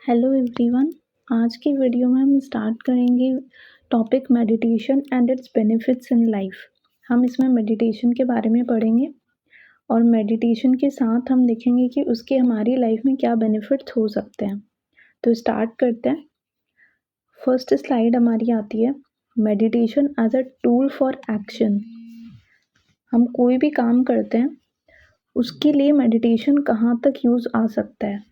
Hello everyone. आज की video में हम स्टार्ट करेंगे topic meditation and it's benefits in life. हम इसमें मेडिटेशन के बारे में पढ़ेंगे और मेडिटेशन के साथ हम देखेंगे कि उसके हमारी लाइफ में क्या बेनिफिट्स हो सकते हैं। तो स्टार्ट करते हैं। फर्स्ट स्लाइड हमारी आती है, meditation as a tool for action. हम कोई भी काम करते हैं उसके लिए मेडिटेशन कहाँ तक यूज़ आ सकता है।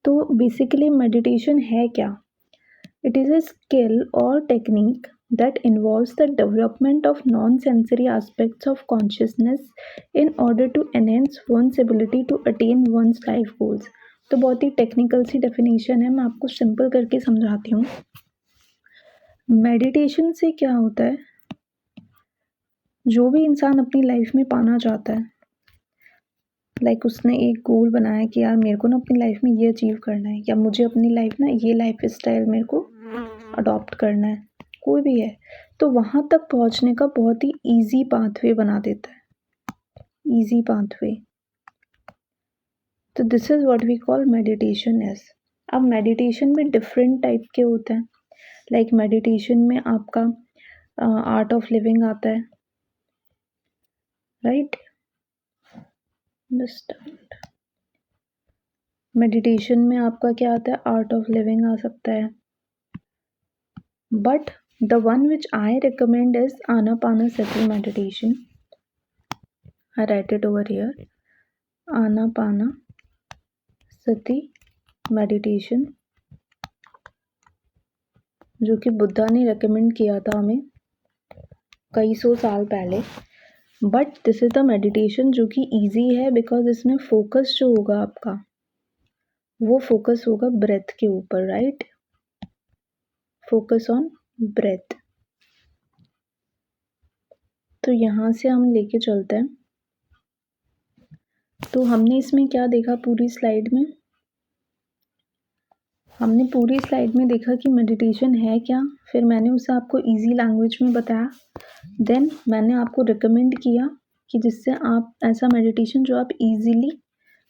तो बेसिकली मेडिटेशन है क्या? इट इज़ अ स्किल और technique that involves the development of non-sensory aspects of consciousness in order to enhance one's ability to attain one's life goals। तो बहुत ही टेक्निकल सी डेफिनेशन है, मैं आपको सिंपल करके समझाती हूँ। मेडिटेशन से क्या होता है, जो भी इंसान अपनी लाइफ में पाना चाहता है, लाइक उसने एक गोल बनाया कि यार मेरे को ना अपनी लाइफ में ये अचीव करना है, या मुझे अपनी लाइफ ना ये लाइफ स्टाइल मेरे को अडॉप्ट करना है, कोई भी है, तो वहाँ तक पहुँचने का बहुत ही ईजी पाथवे बना देता है। ईजी पाथवे, तो this is what we call meditation is. अब मेडिटेशन में डिफरेंट टाइप के होते हैं। लाइक मेडिटेशन में आपका आर्ट ऑफ लिविंग आता है, राइट। मेडिटेशन में आपका क्या आता है, आर्ट ऑफ लिविंग आ सकता है। But the one which I recommend is Anapanasati meditation. I write it over here. Anapanasati meditation, जो कि बुद्धा ने recommend किया था हमें कई सौ साल पहले। But this is the meditation जो कि easy है, बिकॉज इसमें फोकस जो होगा आपका, वो फोकस होगा ब्रेथ के ऊपर, राइट। Focus on breath. तो यहाँ से हम लेके चलते हैं। तो हमने इसमें क्या देखा, पूरी स्लाइड में हमने पूरी स्लाइड में देखा कि मेडिटेशन है क्या, फिर मैंने उसे आपको इजी लैंग्वेज में बताया। देन मैंने आपको रिकमेंड किया कि जिससे आप ऐसा मेडिटेशन जो आप इजीली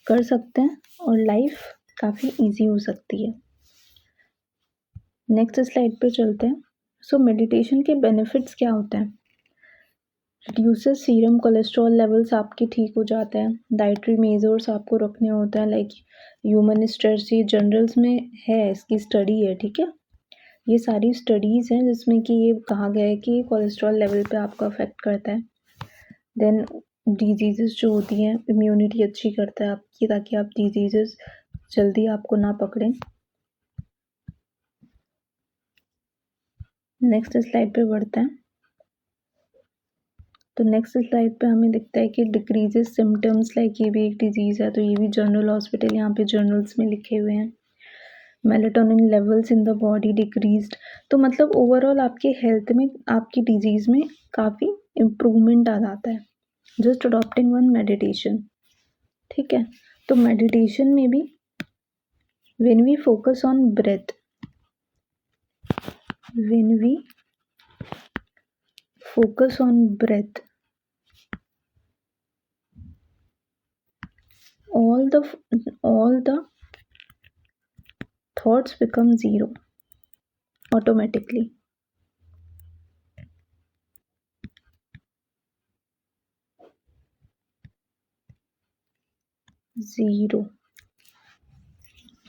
कर सकते हैं और लाइफ काफ़ी इजी हो सकती है। नेक्स्ट स्लाइड पे चलते हैं। सो मेडिटेशन के बेनिफिट्स क्या होते हैं? रिड्यूसेस सीरम कोलेस्ट्रॉल लेवल्स आपके ठीक हो जाते हैं। डाइटरी मेजर्स आपको रखने होते हैं, लाइक ह्यूमन स्ट्रेस, ये जनरल्स में है, इसकी स्टडी है, ठीक है। ये सारी स्टडीज़ हैं जिसमें कि ये कहा गया है कि ये कोलेस्ट्रॉल लेवल पे आपका अफेक्ट करता है। देन डिजीज़ेस जो होती हैं, इम्यूनिटी अच्छी करता है आपकी, ताकि आप डिजीज़ेस जल्दी आपको ना पकड़ें। नेक्स्ट स्लाइड पे बढ़ते हैं। तो नेक्स्ट स्लाइड पे हमें दिखता है कि डिक्रीजेस सिम्टम्स, लाइक ये भी एक डिजीज़ है, तो ये भी जनरल हॉस्पिटल यहाँ पे जर्नल्स में लिखे हुए हैं। Melatonin levels in the body decreased, तो मतलब ओवरऑल आपके हेल्थ में, आपकी डिजीज़ में काफ़ी इम्प्रूवमेंट आ जाता है जस्ट अडॉप्टिंग वन मेडिटेशन, ठीक है। तो मेडिटेशन में भी when we focus on breath, when we focus on breath, all the thoughts become zero automatically। Zero,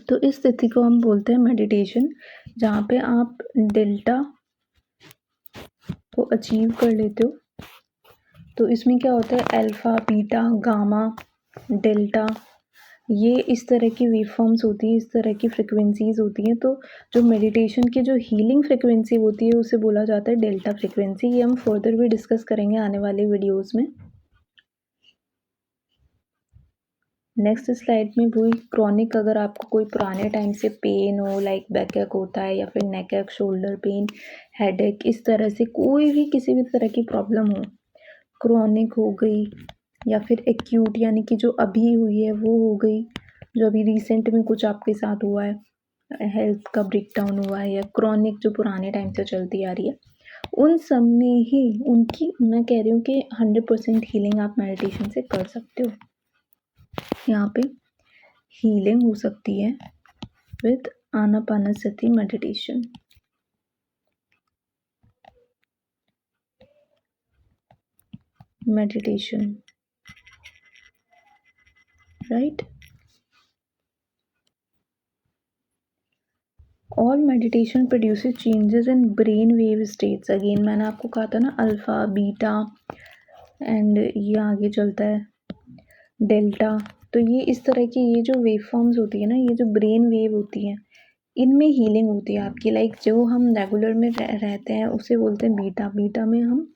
तो इस स्थिति को हम बोलते हैं मेडिटेशन, जहाँ पे आप डेल्टा को अचीव कर लेते हो। तो इसमें क्या होता है, अल्फा, बीटा, गामा, डेल्टा, ये इस तरह की वेवफॉर्म्स होती हैं, इस तरह की फ्रिक्वेंसीज होती हैं। तो जो मेडिटेशन की जो हीलिंग फ्रिक्वेंसी होती है उसे बोला जाता है डेल्टा फ्रिक्वेंसी। ये हम फर्दर भी डिस्कस करेंगे आने वाले वीडियोस में। नेक्स्ट स्लाइड में वही क्रॉनिक, अगर आपको कोई पुराने टाइम से पेन हो, लाइक बैक एक होता है, या फिर नेक एक, शोल्डर पेन, हेडेक, इस तरह से कोई भी किसी भी तरह की प्रॉब्लम हो, क्रॉनिक हो गई या फिर एक्यूट यानी कि जो अभी हुई है वो हो गई, जो अभी रिसेंट में कुछ आपके साथ हुआ है, हेल्थ का ब्रेकडाउन हुआ है, या क्रॉनिक जो पुराने टाइम से चलती आ रही है, उन सब में ही उनकी मैं कह रही हूँ कि 100% हीलिंग आप मेडिटेशन से कर सकते हो। यहाँ पे हीलिंग हो सकती है with Anapanasati meditation. Meditation, right. All meditation produces changes in brain wave states. Again मैंने आपको कहा था ना, अल्फा, बीटा एंड ये आगे चलता है डेल्टा। तो ये इस तरह की ये जो वेव फॉर्म्स होती है ना, ये जो ब्रेन वेव होती है, इनमें हीलिंग होती है आपकी। लाइक जो हम रेगुलर में रहते हैं उसे बोलते हैं बीटा। बीटा में हम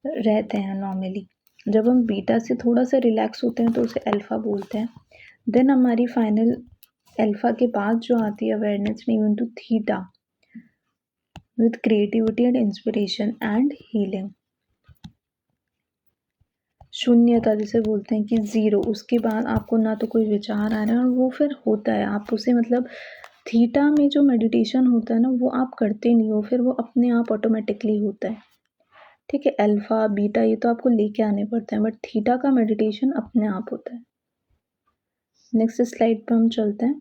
रहते हैं नॉर्मली। जब हम बीटा से थोड़ा सा रिलैक्स होते हैं तो उसे अल्फा बोलते हैं। देन हमारी फाइनल अल्फा के बाद जो आती है अवेयरनेस, नीव into theta with creativity and inspiration and healing. शून्यता जिसे बोलते हैं कि ज़ीरो, उसके बाद आपको ना तो कोई विचार आ रहा है और वो फिर होता है, आप उसे मतलब थीटा में जो मेडिटेशन होता है ना, वो आप करते नहीं हो, फिर वो अपने आप ऑटोमेटिकली होता है। ठीक है, अल्फा बीटा ये तो आपको लेके आने पड़ते हैं, बट थीटा का मेडिटेशन अपने आप होता है। नेक्स्ट स्लाइड पे हम चलते हैं।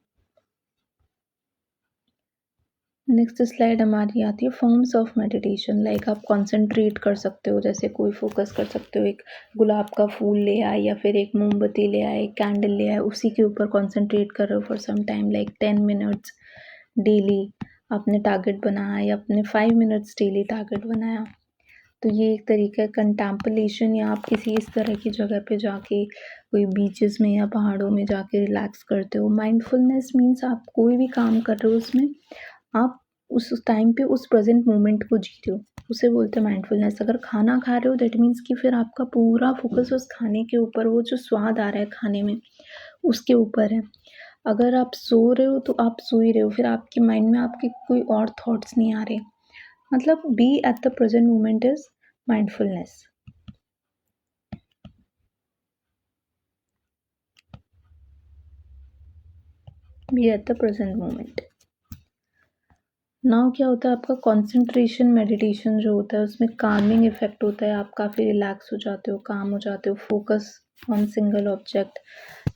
नेक्स्ट स्लाइड हमारी आती है फॉर्म्स ऑफ मेडिटेशन। लाइक आप कंसंट्रेट कर सकते हो, जैसे कोई फोकस कर सकते हो, एक गुलाब का फूल ले आए या फिर एक मोमबत्ती ले आए, एक कैंडल ले आए, उसी के ऊपर कंसंट्रेट कर रहे हो for some time, like 10 minutes daily आपने टारगेट बनाया या अपने 5 मिनट्स डेली टारगेट बनाया। तो ये एक तरीका है कंटेम्पलेशन, या आप किसी इस तरह की जगह पे जाके कोई बीचेस में या पहाड़ों में जाके रिलैक्स करते हो। माइंडफुलनेस मीन्स आप कोई भी काम कर रहे हो उसमें आप उस टाइम पे उस प्रेजेंट मोमेंट को जी रहे हो, उसे बोलते हैं माइंडफुलनेस। अगर खाना खा रहे हो दैट मीन्स कि फिर आपका पूरा फोकस उस खाने के ऊपर, वो जो स्वाद आ रहा है खाने में उसके ऊपर है। अगर आप सो रहे हो तो आप सो ही रहे हो, फिर आपके माइंड में आपके कोई और थॉट्स नहीं आ रहे। मतलब be at the present moment is mindfulness. Be at the present moment. Now क्या होता है आपका कंसंट्रेशन मेडिटेशन जो होता है उसमें कामिंग इफेक्ट होता है, आप काफ़ी रिलैक्स हो जाते हो, काम हो जाते हो, फोकस ऑन सिंगल ऑब्जेक्ट।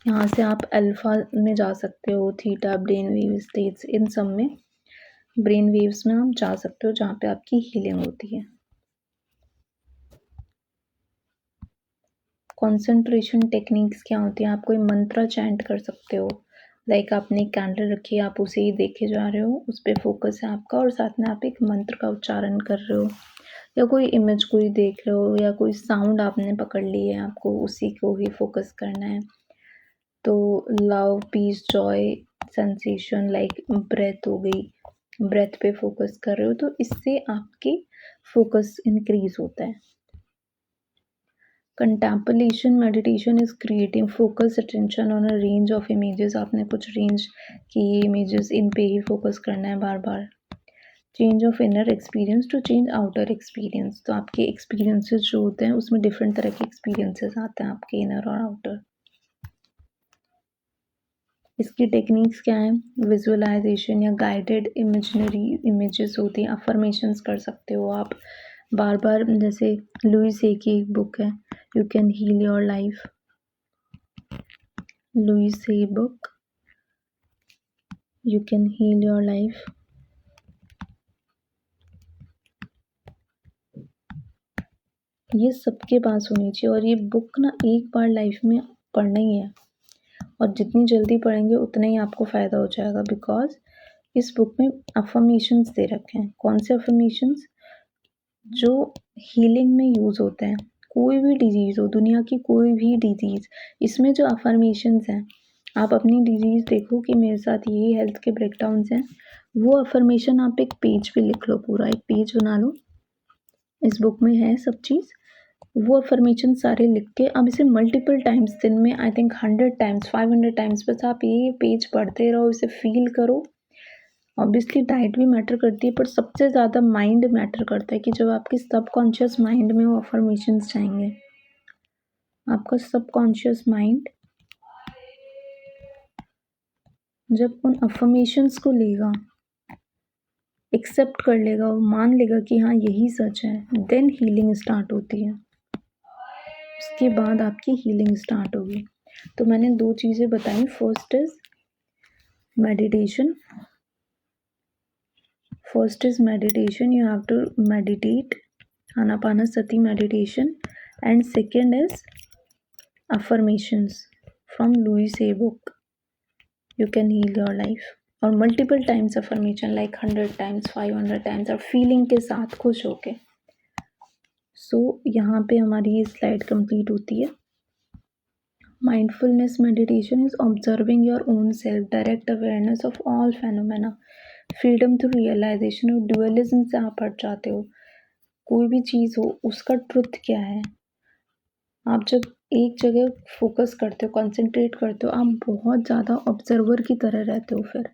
यहाँ से आप अल्फा में जा सकते हो, थीटा, ब्रेन वेव स्टेट्स, इन सब में ब्रेन वेव्स में आप जा सकते हो जहाँ पे आपकी हीलिंग होती है। कंसंट्रेशन टेक्निक्स क्या होती है, आप कोई मंत्र चैंट कर सकते हो। लाइक आपने एक कैंडल रखी है, आप उसे ही देखे जा रहे हो, उस पर फोकस है आपका, और साथ में आप एक मंत्र का उच्चारण कर रहे हो, या कोई इमेज कोई देख रहे हो, या कोई साउंड आपने पकड़ ली है, आपको उसी को ही फोकस करना है। तो love, peace, joy, sensation, like breath हो गई, ब्रेथ पे फोकस कर रहे हो, तो इससे आपके फोकस इंक्रीज होता है। Contemplation meditation is creating focus attention on a range of images. आपने कुछ रेंज की इमेजेस, इन पे ही फोकस करना है बार बार। Change of inner experience to change outer experience. तो आपके एक्सपीरियंसेस जो होते हैं उसमें डिफरेंट तरह के एक्सपीरियंसेस आते हैं आपके इनर और आउटर। इसकी टेक्निक्स क्या है, विजुअलाइजेशन या गाइडेड इमेजिनरी इमेजेस होती हैं, अफर्मेशंस कर सकते हो आप बार बार। जैसे लुइस हे की एक बुक है, you can heal your life, Louise Hay book, you can heal your life. ये सबके पास होनी चाहिए, और ये बुक ना एक बार लाइफ में पढ़ना ही है, और जितनी जल्दी पढ़ेंगे उतना ही आपको फ़ायदा हो जाएगा। बिकॉज इस बुक में अफर्मेशंस दे रखे हैं। कौन से अफर्मेशंस? जो हीलिंग में यूज़ होते हैं। कोई भी डिजीज़ हो, दुनिया की कोई भी डिजीज़, इसमें जो अफर्मेशंस हैं, आप अपनी डिजीज़ देखो कि मेरे साथ ये हेल्थ के ब्रेकडाउन्स हैं, वो अफर्मेशन आप एक पेज पे लिख लो, पूरा एक पेज बना लो। इस बुक में है सब चीज़, वो अफर्मेशन सारे लिख के अब इसे मल्टीपल टाइम्स, दिन में आई थिंक 100 टाइम्स, 500 टाइम्स, बस आप ये पेज पढ़ते रहो, इसे फील करो। ऑब्वियसली डाइट भी मैटर करती है, पर सबसे ज़्यादा माइंड मैटर करता है कि जब आपके सबकॉन्शियस माइंड में वो अफर्मेशंस जाएंगे, आपका सबकॉन्शियस माइंड जब उन अफर्मेशंस को लेगा, एक्सेप्ट कर लेगा, वो मान लेगा कि हाँ यही सच है, देन हीलिंग स्टार्ट होती है। उसके बाद आपकी हीलिंग स्टार्ट होगी। तो मैंने 2 चीज़ें बताई, first is meditation First is meditation. You have to meditate, Anapanasati meditation. And second is affirmations from Louis A. book. You can heal your life. और multiple times affirmation like 100 times, 500 times और feeling के साथ खुश होके. So यहाँ पे हमारी ये slide complete होती है. Mindfulness meditation is observing your own self, direct awareness of all phenomena, freedom through realization of dualism से आप हट जाते हो. कोई भी चीज़ हो उसका ट्रुथ क्या है. आप जब एक जगह फोकस करते हो, कंसंट्रेट करते हो, आप बहुत ज़्यादा ऑब्जर्वर की तरह रहते हो फिर.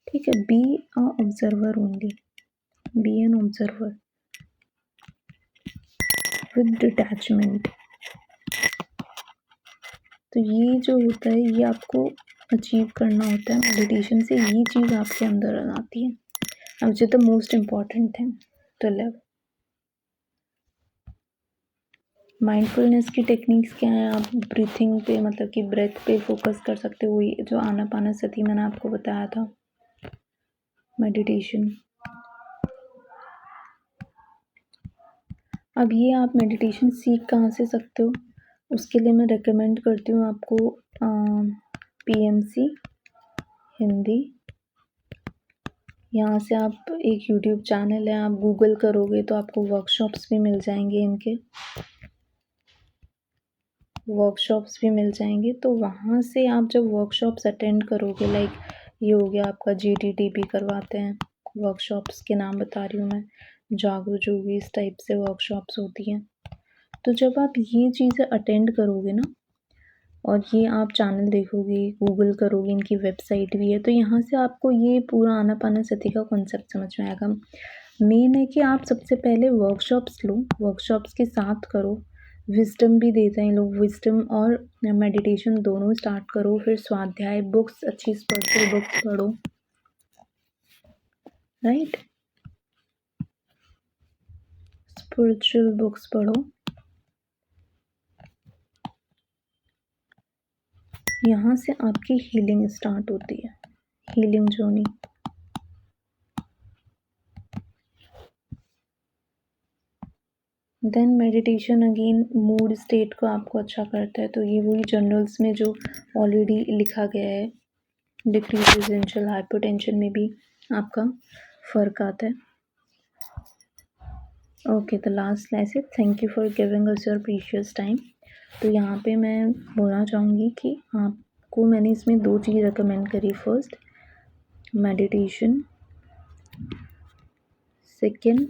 ठीक है. Be a observer only, be an observer with detachment. तो ये जो होता है ये आपको अचीव करना होता है मेडिटेशन से. ये चीज़ आपके अंदर आती है, which is the most important thing to live. Mindfulness की टेक्निक्स क्या है. आप ब्रीथिंग पे, मतलब कि ब्रेथ पे फोकस कर सकते हो. ये जो आनापानसती मैंने आपको बताया था मेडिटेशन. अब ये आप मेडिटेशन सीख कहाँ से सकते हो, उसके लिए मैं रेकमेंड करती हूँ आपको PMC हिंदी. यहाँ से आप, एक यूट्यूब चैनल है, आप गूगल करोगे तो आपको वर्कशॉप्स भी मिल जाएंगे, इनके वर्कशॉप्स भी मिल जाएंगे. तो वहाँ से आप जब वर्कशॉप्स अटेंड करोगे, लाइक ये हो गया आपका GTTP करवाते हैं, वर्कशॉप्स के नाम बता रही हूँ मैं, जागो जोगी, इस टाइप से वर्कशॉप्स होती हैं. तो जब आप ये चीज़ें अटेंड करोगे ना, और ये आप चैनल देखोगे, गूगल करोगे, इनकी वेबसाइट भी है, तो यहाँ से आपको ये पूरा आनापानसती का कॉन्सेप्ट समझ में आएगा. मेन है कि आप सबसे पहले वर्कशॉप्स लो, वर्कशॉप्स के साथ करो. विजडम भी देते हैं लोग, विजडम और मेडिटेशन दोनों स्टार्ट करो. फिर स्वाध्याय बुक्स, अच्छी स्पिरिचुअल बुक्स पढ़ो, राइट. स्पिरिचुअल बुक्स पढ़ो. यहाँ से आपकी हीलिंग स्टार्ट होती है, healing journey. Then meditation again mood state को आपको अच्छा करता है. तो ये वही जर्नल्स में जो ऑलरेडी लिखा गया है, डिक्रीज रेजिडेंशियल हाइपरटेंशन में भी आपका फ़र्क आता है. ओके, द लास्ट स्लाइड है thank you for giving us your precious time. तो यहाँ पे मैं बोलना चाहूँगी कि आपको मैंने इसमें 2 चीज़ रिकमेंड करी. First meditation, second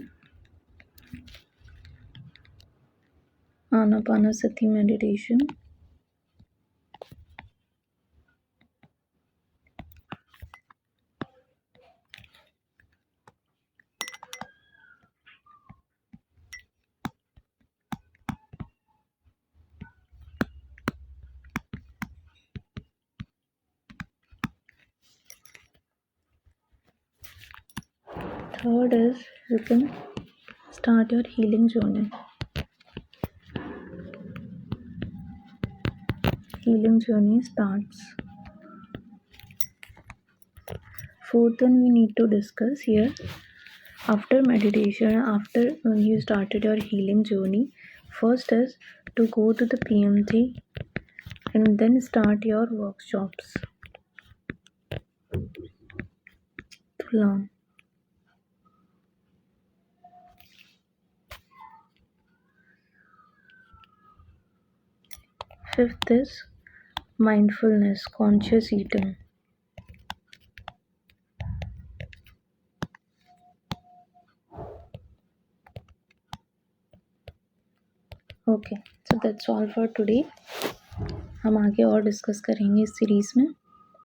Anapanasati meditation. Third is you can start your healing journey. Healing journey starts. Fourth one we need to discuss here. After meditation, after you started your healing journey, first is to go to the PMT and then start your workshops. Learn. Fifth is mindfulness, conscious eating. Okay, so that's all for today. हम आगे और discuss करेंगे इस series में.